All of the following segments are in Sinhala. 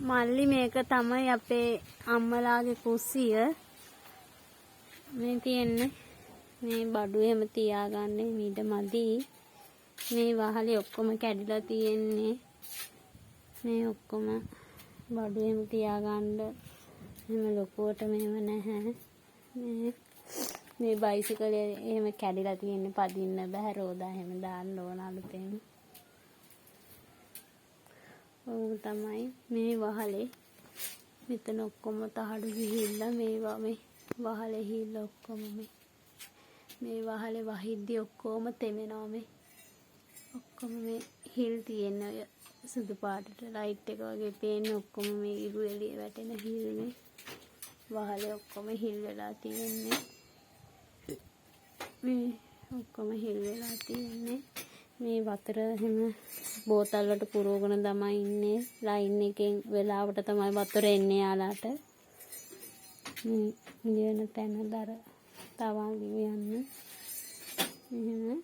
මල්ලි මේක තමයි අපේ අම්මලාගේ කුස්සිය. මේ තියෙන්නේ මේ බඩු එහෙම තියාගන්න මීට මදි. මේ වහලේ ඔක්කොම කැඩිලා තියෙන්නේ. මේ ඔක්කොම බඩු එහෙම තියාගන්න එහෙම ලොකුවට මෙහෙම නැහැ. මේ බයිසිකලේ එහෙම කැඩිලා තියෙන්නේ පදින්න බෑ රෝදා එහෙම දාන්න ඕන අලුතෙන්. ඔව් තමයි මේ වහලේ මෙතන ඔක්කොම තහඩු ගිහිල්ලා මේවා මේ වහලේ හිල්ල ඔක්කොම මේ වහලේ වහිද්දි ඔක්කොම තෙමෙනවා මේ ඔක්කොම මේ හිල් තියෙන ඔය සුදු පාටට ලයිට් එක වගේ පේන්නේ ඔක්කොම මේ ඉරු එළිය වැටෙන හිල් මේ වහලේ ඔක්කොම හිල් වෙලා තියෙන්නේ මේ ඔක්කොම හිල් වෙලා තියෙන්නේ මේ වතුර එහෙම බෝතල් වලට පුරවගෙන තමයි ඉන්නේ ලයින් එකෙන් වෙලාවට තමයි වතුර එන්නේ යාලාට මේ ඉන්න තැන දර තවාගෙන යන්න එහෙම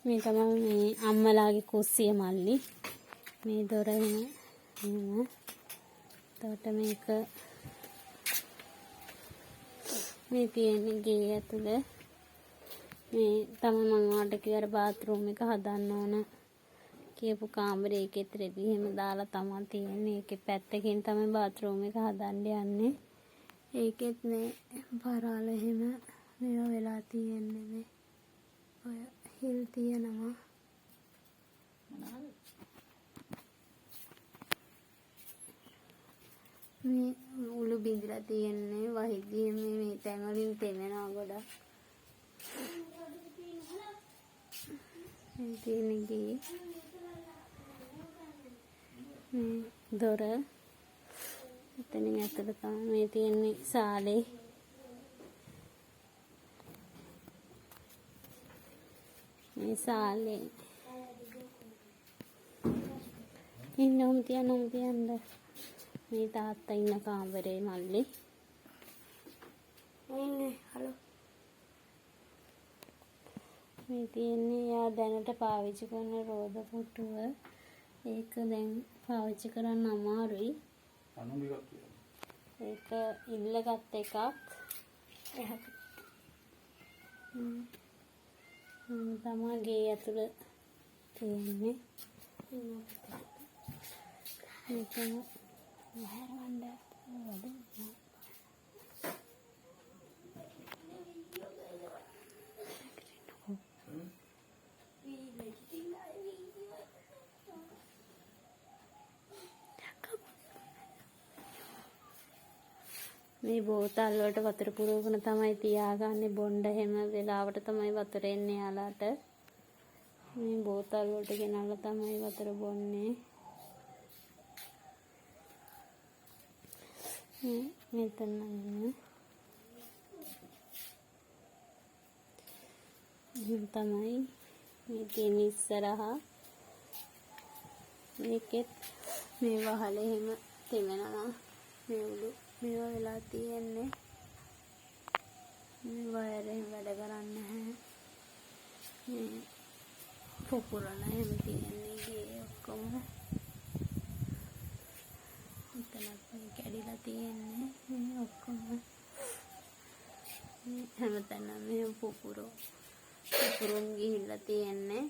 මේ තමයි මේ අම්මලාගේ කුස්සිය මල්ලි මේ දොර එහෙම එතකොට මේක මේ තියෙන්නේ ගේ ඇතුලේ මේ තමයි මම ඔයාලට කිව්ව බාත්රූම් එක හදන්න ඕන කියපු කාමරේ එකෙත් රෙදි එහෙම දාලා තමයි තියෙන්නේ. ඒකේ පැත්තකින් තමයි බාත්රූම් එක හදන්න යන්නේ. ඒකෙත් මේ පරාල එහෙම මේවා වෙලා තියෙන්නේ මේ. ඔය හිල් තියෙනවා. මේ උළු බිඳලා තියෙන්නේ වහිද්දී මේ තැන් වලින් තෙමෙනවා ගොඩක්. මේ තියෙන්නේ දොර එතනින් ඇතුළට තමයි මේ තියෙන්නේ සාලේ මේ සාලේ ඉන්නෝම් තියන්න මේ තාත්තා ඉන්න කාමරේ මල්ලි ඉන්නේ හලෝ මේ තියෙන්නේ යා දැනට පාවිච්චි කරන රෝද පුටුව ඒක දැන් පාවිච්චි කරන්න අමාරුයි ඒක ඉල්ලගත් එකක් තමයි ගේ ඇතුළ තියෙන්නේ මේක වහරවන්න වඩු මේ බෝතල් වලට වතුර පුරවගෙන තමයි තියාගන්නේ බොණ්ඩ හැම වෙලාවට තමයි වතුර එන්නේ යාලාට මේ බෝතල් වලට ගෙනල්ලා තමයි වතුර බොන්නේ මෙතන තමයි මේ තියෙන ඉස්සරහා මේකෙත් මේ වහලේ එහෙම තෙමෙනවා මේ උඩු මේවා වෙලා තියෙන්නේ මේ වයරෙන් වැඩ කරන්නේ නැහැ මේ පොකුරන එහෙම තියෙන්නේ ගේ ඔක්කොම එතනත් මේ කැඩිලා තියෙන්නේ මේ ඔක්කොම හැමතැනම මේ පුපුරුම් ගිහිල්ලා තියෙන්නේ